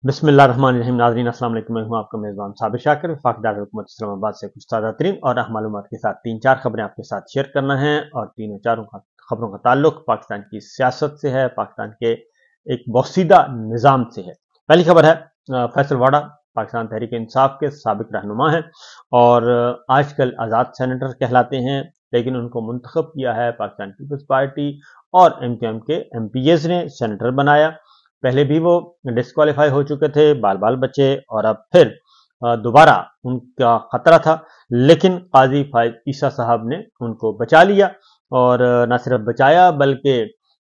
बिस्मिल्लाहिर्रहमानिर्रहीम। नाज़रीन अस्सलाम वालेकुम। मैं हूं आपका मेज़बान साबिर शाकिर। वफाक दारुल हुकूमत इस्लामाबाद से कुछ ताज़ा तरीन और अहम मालूमात के साथ 3-4 खबरें आपके साथ शेयर करना है। और तीनों चारों खबरों का ताल्लुक पाकिस्तान की सियासत से है, पाकिस्तान के एक बोसीदा निज़ाम से है। पहली खबर है फैसल वाडा पाकिस्तान तहरीक इंसाफ के साबिक रहनुमा हैं और आजकल आज़ाद सेनेटर कहलाते हैं, लेकिन उनको मुंतखब किया है पाकिस्तान पीपल्स पार्टी और MQM के MPs ने सेनेटर बनाया। पहले भी वो डिस्क्वालीफाई हो चुके थे, बाल बाल बचे और अब फिर दोबारा उनका खतरा था, लेकिन काजी फाइज ईसा साहब ने उनको बचा लिया और न सिर्फ बचाया बल्कि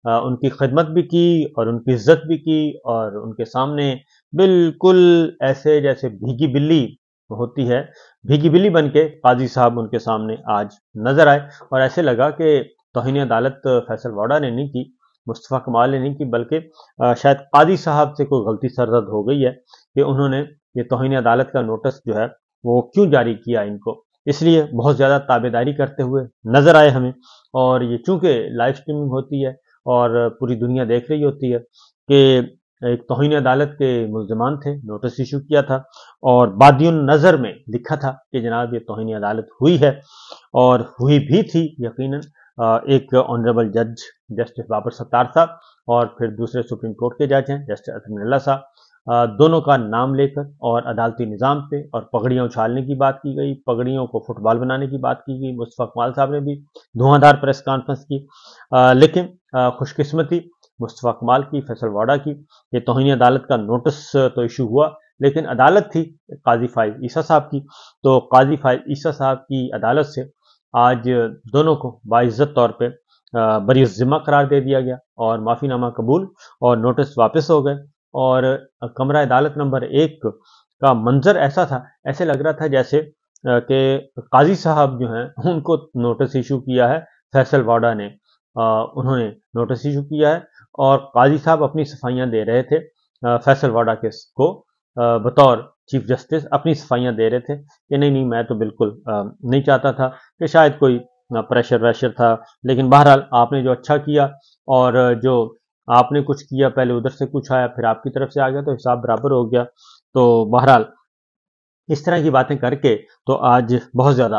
उनकी खिदमत भी की और उनकी इज्जत भी की और उनके सामने बिल्कुल ऐसे जैसे भीगी बिल्ली होती है, भीगी बिल्ली बन के काजी साहब उनके सामने आज नजर आए और ऐसे लगा कि तौहीन अदालत फैसल वाडा ने नहीं की, मुस्तफ़ा कमाल ने नहीं की, बल्कि शायद कादी साहब से कोई गलती सरजद हो गई है कि उन्होंने ये तौहीन अदालत का नोटिस जो है वो क्यों जारी किया इनको, इसलिए बहुत ज़्यादा ताबेदारी करते हुए नजर आए हमें। और ये चूंकि लाइव स्ट्रीमिंग होती है और पूरी दुनिया देख रही होती है कि एक तौहीन अदालत के मुल्ज़िमान थे, नोटिस इशू किया था और बादियुन नज़र में लिखा था कि जनाब ये तौहीन अदालत हुई है और हुई भी थी यकीनन। एक ऑनरेबल जज जस्टिस बाबर सत्तार साहब और फिर दूसरे सुप्रीम कोर्ट के जज हैं जस्टिस अतमीरुल्लाह साहब, दोनों का नाम लेकर और अदालती निज़ाम पे और पगड़ियाँ उछालने की बात की गई, पगड़ियों को फुटबॉल बनाने की बात की गई। मुस्तफ़ा कमाल साहब ने भी धुआंधार प्रेस कॉन्फ्रेंस की, लेकिन खुशकिस्मती मुस्तफ़ा कमाल की, फैसल वाडा की, ये तौहीन अदालत का नोटिस तो इशू हुआ, लेकिन अदालत थी काजी फाइज ईसा साहब की। तो काजी फाइज ईसा साहब की अदालत से आज दोनों को बाइज्जत तौर पे बरी ज़िम्मा करार दे दिया गया और माफ़ीनामा कबूल और नोटिस वापस हो गए। और कमरा अदालत नंबर 1 का मंजर ऐसा था, ऐसे लग रहा था जैसे कि काजी साहब जो हैं उनको नोटिस इशू किया है फैसल वाडा ने, उन्होंने नोटिस इशू किया है और काजी साहब अपनी सफाइयाँ दे रहे थे फैसल वाडा के को बतौर चीफ जस्टिस अपनी सफाइयाँ दे रहे थे कि नहीं नहीं मैं तो बिल्कुल नहीं चाहता था कि शायद कोई प्रेशर वैशर था, लेकिन बहरहाल आपने जो अच्छा किया और जो आपने कुछ किया, पहले उधर से कुछ आया फिर आपकी तरफ से आ गया तो हिसाब बराबर हो गया। तो बहरहाल इस तरह की बातें करके तो आज बहुत ज़्यादा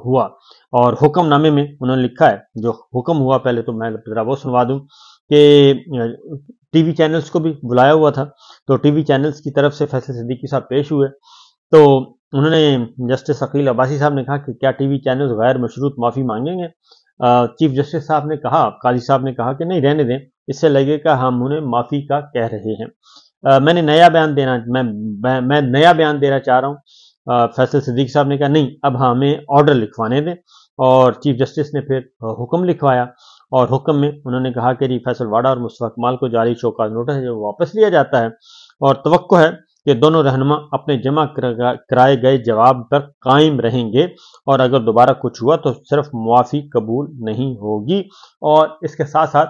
हुआ और हुक्मनामे में उन्होंने लिखा है, जो हुक्म हुआ पहले तो मैं ज़रा वो सुनवा दूं कि टीवी चैनल्स को भी बुलाया हुआ था, तो टीवी चैनल्स की तरफ से फैसल सिद्दीकी साहब पेश हुए, तो उन्होंने जस्टिस अकील अब्बासी साहब ने कहा कि क्या टीवी चैनल्स गैर मशरूत माफ़ी मांगेंगे। चीफ जस्टिस साहब ने कहा, काजी साहब ने कहा कि नहीं रहने दें, इससे लगेगा हम उन्हें माफ़ी का कह रहे हैं। मैंने नया बयान देना मैं नया बयान देना चाह रहा हूँ। फैसल सिद्दीकी साहब ने कहा नहीं, अब हमें ऑर्डर लिखवाने दें और चीफ जस्टिस ने फिर हुक्म लिखवाया और हुक्म में उन्होंने कहा कि फैसल वाडा और मुस्तफ़ा कमाल को जारी शोकाज नोटिस है जो वापस लिया जाता है और तवक्को है कि दोनों रहनुमा अपने जमा कराए गए जवाब पर कायम रहेंगे और अगर दोबारा कुछ हुआ तो सिर्फ मुआफ़ी कबूल नहीं होगी। और इसके साथ साथ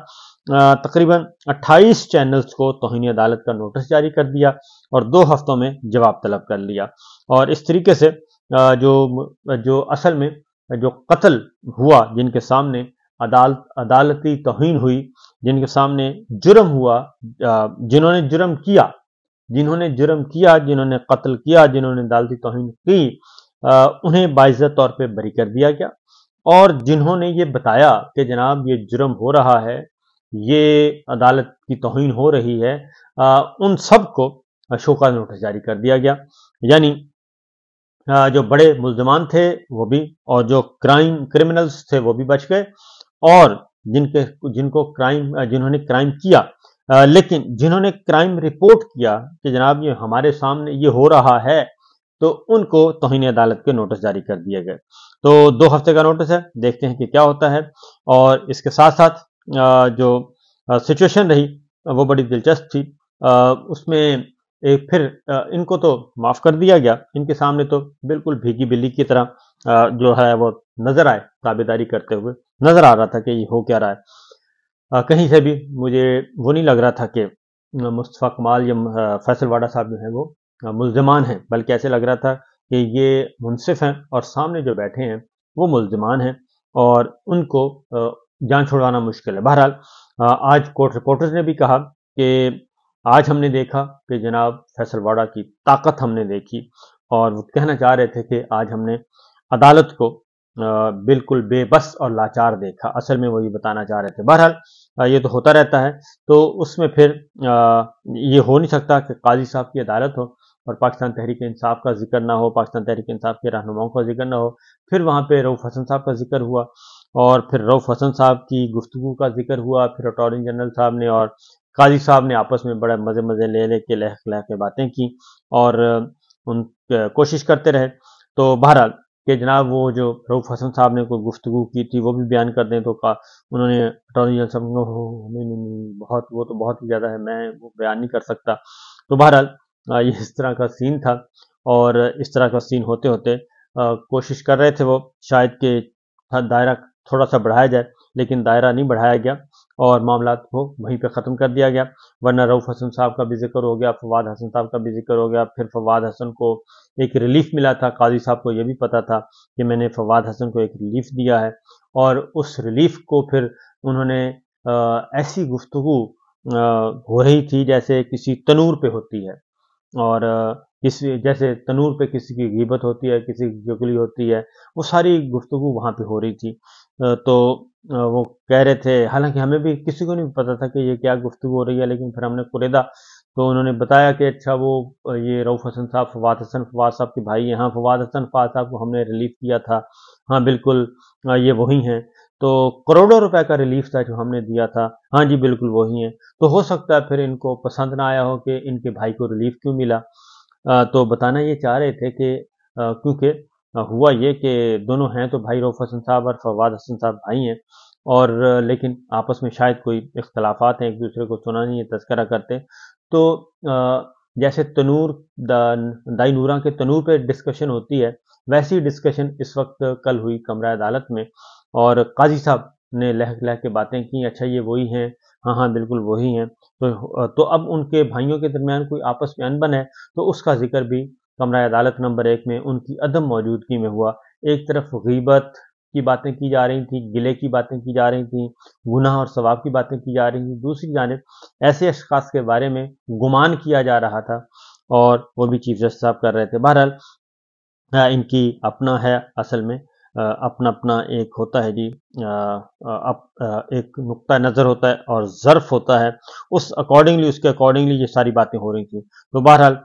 तकरीबन 28 चैनल्स को तौहीन अदालत का नोटिस जारी कर दिया और 2 हफ्तों में जवाब तलब कर लिया। और इस तरीके से जो असल में जो कत्ल हुआ, जिनके सामने अदालती तौहीन हुई, जिनके सामने जुर्म हुआ, जिन्होंने जुर्म किया, जिन्होंने कत्ल किया, जिन्होंने अदालती तौहीन की, उन्हें बाइज्जत तौर पे बरी कर दिया गया और जिन्होंने ये बताया कि जनाब ये जुर्म हो रहा है, ये अदालत की तौहीन हो रही है, उन सब को शोकाज नोटिस जारी कर दिया गया। यानी जो बड़े मुल्ज़िमान थे वो भी और जो क्रिमिनल्स थे वो भी बच गए और जिन्होंने क्राइम किया, लेकिन जिन्होंने क्राइम रिपोर्ट किया कि जनाब ये हमारे सामने ये हो रहा है, तो उनको तौहीन अदालत के नोटिस जारी कर दिए गए। तो 2 हफ्ते का नोटिस है, देखते हैं कि क्या होता है। और इसके साथ साथ जो सिचुएशन रही वो बड़ी दिलचस्प थी। उसमें एक फिर इनको तो माफ़ कर दिया गया, इनके सामने तो बिल्कुल भीगी बिल्ली की तरह जो है वो नज़र आए, ताबेदारी करते हुए नज़र आ रहा था कि ये हो क्या रहा है। कहीं से भी मुझे वो नहीं लग रहा था कि मुस्तफ़ा कमाल या फैसल वाडा साहब जो हैं वो मुल्ज़िमान हैं, बल्कि ऐसे लग रहा था कि ये मुनसिफ हैं और सामने जो बैठे हैं वो मुल्ज़िमान हैं और उनको जान छुड़वाना मुश्किल है। बहरहाल आज कोर्ट रिपोर्टर्स ने भी कहा कि आज हमने देखा कि जनाब फैसल वाडा की ताकत हमने देखी, और वो कहना चाह रहे थे कि आज हमने अदालत को बिल्कुल बेबस और लाचार देखा। असल में वो ये बताना चाह रहे थे। बहरहाल ये तो होता रहता है, तो उसमें फिर ये हो नहीं सकता कि काजी साहब की अदालत हो और पाकिस्तान तहरीक इंसाफ का जिक्र ना हो, पाकिस्तान तहरीक इंसाफ के रहनुमाओं का जिक्र ना हो। फिर वहाँ पे रऊफ हसन साहब का जिक्र हुआ, और फिर रऊफ हसन साहब की गुफ्तगू का जिक्र हुआ, फिर अटॉर्नी जनरल साहब ने और काजी साहब ने आपस में बड़े मजे मजे ले के लह के बातें की, और उन कोशिश करते रहे। तो बहरहाल कि जनाब वो जो रऊफ हसन साहब ने कोई गुफ्तगू की थी वो भी बयान कर दें, तो उन्होंने अटॉर्नी जनरल साहब को नहीं नहीं नहीं, बहुत वो तो बहुत ही ज़्यादा है, मैं वो बयान नहीं कर सकता। तो बहरहाल ये इस तरह का सीन था, और इस तरह का सीन होते होते कोशिश कर रहे थे वो शायद कि दायरा थोड़ा सा बढ़ाया जाए, लेकिन दायरा नहीं बढ़ाया गया और मामला को वहीं पे ख़त्म कर दिया गया। वरना रऊफ हसन साहब का भी जिक्र हो गया, फवाद हसन साहब का भी जिक्र हो गया। फिर फवाद हसन को एक रिलीफ मिला था, काजी साहब को यह भी पता था कि मैंने फवाद हसन को एक रिलीफ दिया है, और उस रिलीफ को फिर उन्होंने ऐसी गुफ्तगू हो रही थी जैसे किसी तनूर पे होती है, और किसी जैसे तनूर पे किसी की गीबत होती है, किसी की चुगली होती है, वो सारी गुफ्तगू वहाँ पे हो रही थी। तो वो कह रहे थे, हालांकि हमें भी किसी को नहीं पता था कि ये क्या गुफ्तगू हो रही है, लेकिन फिर हमने कुरेदा तो उन्होंने बताया कि अच्छा वो ये रऊफ हसन साहब फवाद साहब के भाई हैं। हाँ, फवाद हसन फवाद साहब को हमने रिलीफ किया था। हाँ बिल्कुल, ये वही हैं। तो करोड़ों रुपए का रिलीफ था जो हमने दिया था। हाँ जी बिल्कुल वही हैं। तो हो सकता है फिर इनको पसंद ना आया हो कि इनके भाई को रिलीफ क्यों मिला। तो बताना ये चाह रहे थे कि क्योंकि हुआ ये कि दोनों हैं तो भाई, रऊफ हसन साहब और फवाद हसन साहब भाई हैं, और लेकिन आपस में शायद कोई इख्तलाफात हैं, एक दूसरे को सुना नहीं है, तस्करा करते। तो जैसे तनूर दाई नूरा के तनूर पे डिस्कशन होती है, वैसी डिस्कशन इस वक्त कल हुई कमरा अदालत में, और काजी साहब ने लह लह के बातें की, अच्छा ये वही हैं, हाँ हाँ बिल्कुल वही हैं। तो अब उनके भाइयों के दरमियान कोई आपस में अनबन है, तो उसका जिक्र भी कमरा अदालत नंबर 1 में उनकी अदम मौजूदगी में हुआ। एक तरफ गीबत की बातें की जा रही थी, गिले की बातें की जा रही थी, गुनाह और सवाब की बातें की जा रही थी, दूसरी जानिब ऐसे अशखास के बारे में गुमान किया जा रहा था, और वो भी चीफ जस्टिस साहब कर रहे थे। बहरहाल इनकी अपना है, असल में अपना अपना एक होता है जी, एक नुक्ता नज़र होता है और ज़र्फ होता है, उसके अकॉर्डिंगली ये सारी बातें हो रही थी। तो बहरहाल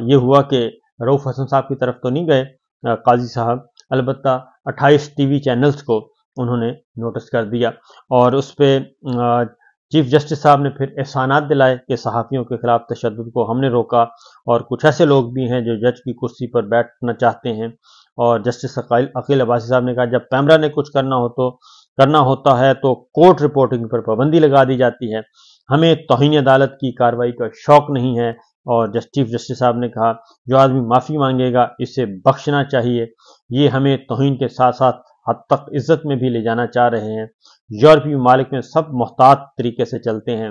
ये हुआ कि रऊफ हसन साहब की तरफ तो नहीं गए काजी साहब, अलबत्ता 28 टीवी चैनल्स को उन्होंने नोटिस कर दिया, और उस पर चीफ जस्टिस साहब ने फिर एहसानात दिलाए कि सहाफ़ियों के खिलाफ तशद्दुद को हमने रोका, और कुछ ऐसे लोग भी हैं जो जज की कुर्सी पर बैठना चाहते हैं। और जस्टिस अकील अब्बासी साहब ने कहा, जब कैमरा ने कुछ करना होता है तो कोर्ट रिपोर्टिंग पर पाबंदी लगा दी जाती है, हमें तौहीन अदालत की कार्रवाई का शौक नहीं है। और चीफ जस्टिस साहब ने कहा, जो आदमी माफ़ी मांगेगा इसे बख्शना चाहिए, ये हमें तौहीन के साथ साथ हद तक इज्जत में भी ले जाना चाह रहे हैं। यूरोपीय ममालिक में सब मोहतात तरीके से चलते हैं,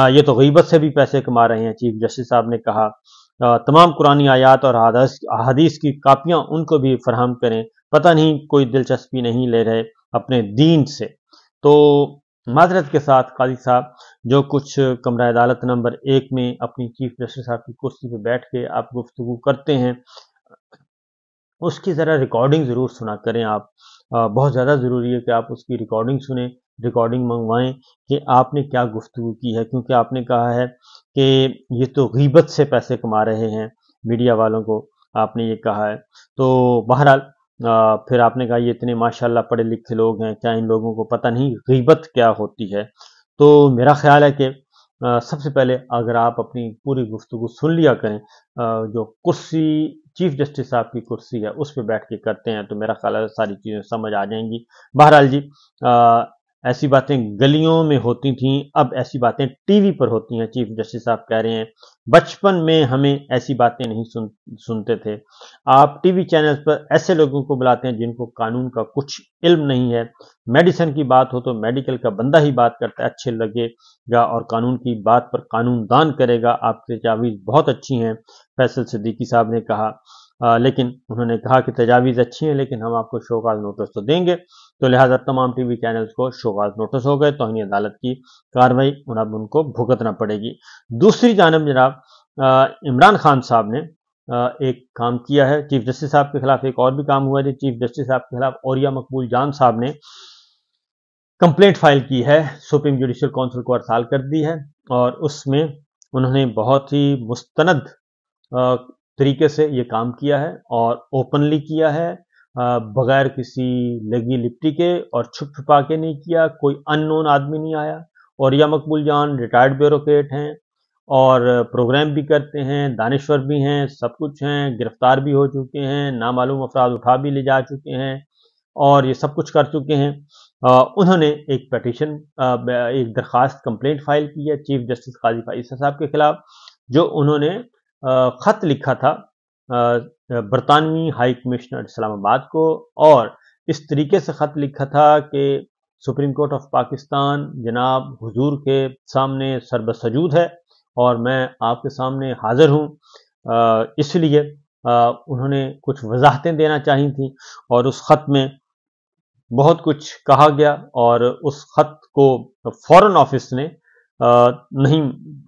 ये तो गीबत से भी पैसे कमा रहे हैं। चीफ जस्टिस साहब ने कहा, तमाम कुरानी आयात और अहादीस की कापियां उनको भी फराहम करें, पता नहीं कोई दिलचस्पी नहीं ले रहे अपने दीन से। तो माजरत के साथ काजी साहब जो कुछ कमरा अदालत नंबर 1 में अपनी चीफ जस्टिस साहब की कुर्सी पर बैठ के आप गुफ्तगू करते हैं, उसकी ज़रा रिकॉर्डिंग ज़रूर सुना करें आप। बहुत ज़्यादा ज़रूरी है कि आप उसकी रिकॉर्डिंग सुने, रिकॉर्डिंग मंगवाएं कि आपने क्या गुफ्तगू की है, क्योंकि आपने कहा है कि ये तो गीबत से पैसे कमा रहे हैं, मीडिया वालों को आपने ये कहा है। तो बहरहाल फिर आपने कहा ये इतने माशाल्लाह पढ़े लिखे लोग हैं, क्या इन लोगों को पता नहीं गीबत क्या होती है। तो मेरा ख्याल है कि सबसे पहले अगर आप अपनी पूरी गुफ्तगू सुन लिया करें, जो कुर्सी चीफ जस्टिस साहब की कुर्सी है उस पर बैठ के करते हैं, तो मेरा ख्याल है सारी चीज़ें समझ आ जाएंगी। बहरहाल जी, ऐसी बातें गलियों में होती थीं, अब ऐसी बातें टीवी पर होती हैं। चीफ जस्टिस साहब कह रहे हैं, बचपन में हमें ऐसी बातें नहीं सुनते थे, आप टीवी चैनल्स पर ऐसे लोगों को बुलाते हैं जिनको कानून का कुछ इल्म नहीं है। मेडिसिन की बात हो तो मेडिकल का बंदा ही बात करता है, अच्छे लगेगा, और कानून की बात पर कानून दान करेगा। आपकी तजावीज़ बहुत अच्छी हैं, फैसल सिद्दीकी साहब ने कहा। लेकिन उन्होंने कहा कि तजावीज़ अच्छी हैं, लेकिन हम आपको शोकाज नोटिस तो देंगे। तो लिहाजा तमाम टीवी चैनल्स को शोकाज नोटिस हो गए, तौहीन अदालत की कार्रवाई अब उनको भुगतना पड़ेगी। दूसरी जानब जनाब इमरान खान साहब ने एक काम किया है, चीफ जस्टिस साहब के खिलाफ एक और भी काम हुआ है। चीफ जस्टिस साहब के खिलाफ औरिया मकबूल जान साहब ने कंप्लेंट फाइल की है, सुप्रीम जुडिशल काउंसिल को अरसाल कर दी है, और उसमें उन्होंने बहुत ही मुस्तनद तरीके से ये काम किया है और ओपनली किया है, बगैर किसी लगी लिपटी के और छुप छुपा के नहीं किया। कोई अननोन आदमी नहीं आया। औरिया मकबूल जान रिटायर्ड ब्यूरोक्रेट हैं और प्रोग्राम भी करते हैं, दानिश्वर भी हैं, सब कुछ हैं, गिरफ्तार भी हो चुके हैं, नामालूम अफराद उठा भी ले जा चुके हैं और ये सब कुछ कर चुके हैं। उन्होंने एक पिटीशन, एक दरखास्त कंप्लेंट फाइल की है चीफ जस्टिस काजी फाइसा साहब के खिलाफ, जो उन्होंने खत लिखा था बरतानवी हाई कमिश्नर इस्लामाबाद को, और इस तरीके से खत लिखा था कि सुप्रीम कोर्ट ऑफ पाकिस्तान जनाब हुजूर के सामने सरबसजूद है और मैं आपके सामने हाजिर हूँ। इसलिए उन्होंने कुछ वजाहतें देना चाहिए थी और उस खत में बहुत कुछ कहा गया और उस खत को फॉरेन ऑफिस ने नहीं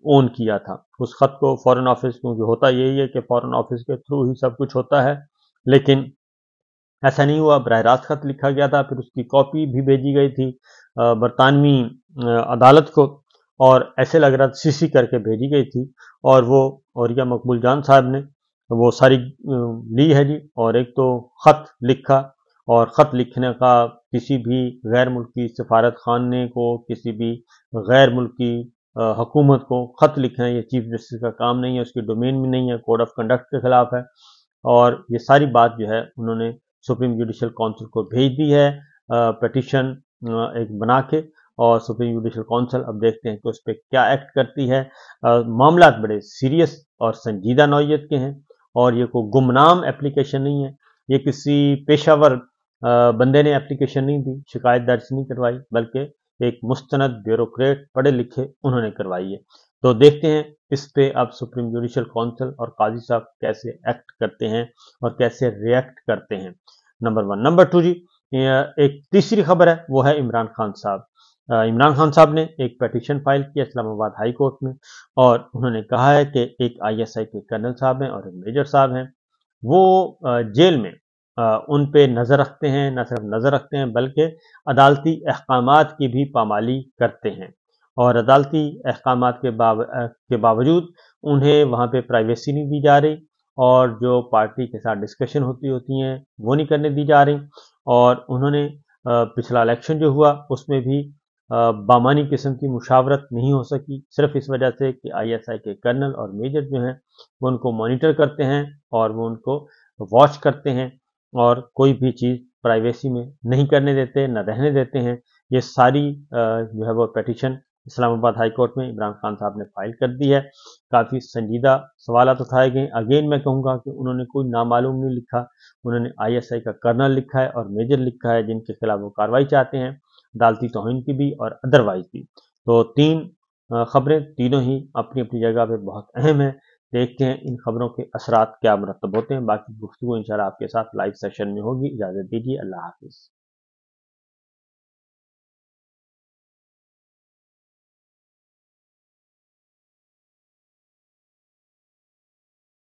ओन किया था। उस खत को फॉरेन ऑफिस, क्योंकि होता यही है कि फॉरेन ऑफिस के थ्रू ही सब कुछ होता है, लेकिन ऐसा नहीं हुआ। बरह रास्त खत लिखा गया था, फिर उसकी कॉपी भी भेजी गई थी बरतानवी अदालत को, और ऐसे लग रहा था सीसी करके भेजी गई थी, और वो औरिया मकबूल जान साहब ने वो सारी ली है जी। और एक तो खत लिखा, और ख़त लिखने का किसी भी गैर मुल्की सफारत खाने को, किसी भी गैर मुल्की हुकूमत को ख़त लिखना ये चीफ जस्टिस का काम नहीं है, उसकी डोमेन में नहीं है, कोड ऑफ कंडक्ट के खिलाफ है। और ये सारी बात जो है उन्होंने सुप्रीम जुडिशल काउंसिल को भेज दी है पिटीशन एक बना के, और सुप्रीम जुडिशल काउंसिल अब देखते हैं कि उस पर क्या एक्ट करती है। मामला बड़े सीरियस और संजीदा नौयत के हैं, और ये कोई गुमनाम एप्लीकेशन नहीं है, ये किसी पेशावर बंदे ने एप्लीकेशन नहीं दी, शिकायत दर्ज नहीं करवाई, बल्कि एक मुस्तनद ब्यूरोक्रेट पढ़े लिखे उन्होंने करवाई है। तो देखते हैं इस पे अब सुप्रीम जुडिशल काउंसिल और काजी साहब कैसे एक्ट करते हैं और कैसे रिएक्ट करते हैं। नंबर 1। नंबर 2 जी, एक तीसरी खबर है, वो है इमरान खान साहब। इमरान खान साहब ने एक पिटीशन फाइल किया इस्लामाबाद हाई कोर्ट में, और उन्होंने कहा है कि एक ISI के कर्नल साहब हैं और एक मेजर साहब हैं, वो जेल में उन पे नज़र रखते हैं, न सिर्फ नज़र रखते हैं बल्कि अदालती अहकामात की भी पामाली करते हैं, और अदालती अहकामात के बावजूद उन्हें वहाँ पे प्राइवेसी नहीं दी जा रही, और जो पार्टी के साथ डिस्कशन होती हैं वो नहीं करने दी जा रही। और उन्होंने पिछला इलेक्शन जो हुआ उसमें भी बामानी किस्म की मुशावरत नहीं हो सकी, सिर्फ इस वजह से कि ISI के कर्नल और मेजर जो हैं वो उनको मॉनिटर करते हैं और वो उनको वॉच करते हैं, और कोई भी चीज़ प्राइवेसी में नहीं करने देते, न रहने देते हैं। ये सारी जो है वो पिटीशन इस्लामाबाद हाई कोर्ट में इमरान खान साहब ने फाइल कर दी है। काफ़ी संजीदा सवालात उठाए गए। अगेन मैं कहूँगा कि उन्होंने कोई नामालूम नहीं लिखा, उन्होंने ISI का कर्नल लिखा है और मेजर लिखा है, जिनके खिलाफ वो कार्रवाई चाहते हैं, अदालती तौहीन की भी और अदरवाइज भी। तो 3 खबरें, तीनों ही अपनी अपनी जगह पे बहुत अहम है। देखते हैं इन खबरों के असरात क्या मुरतब होते हैं। बाकी गुफ्तगू इंशाल्लाह आपके साथ लाइव सेशन में होगी। इजाज़त दीजिए, अल्लाह हाफिज़।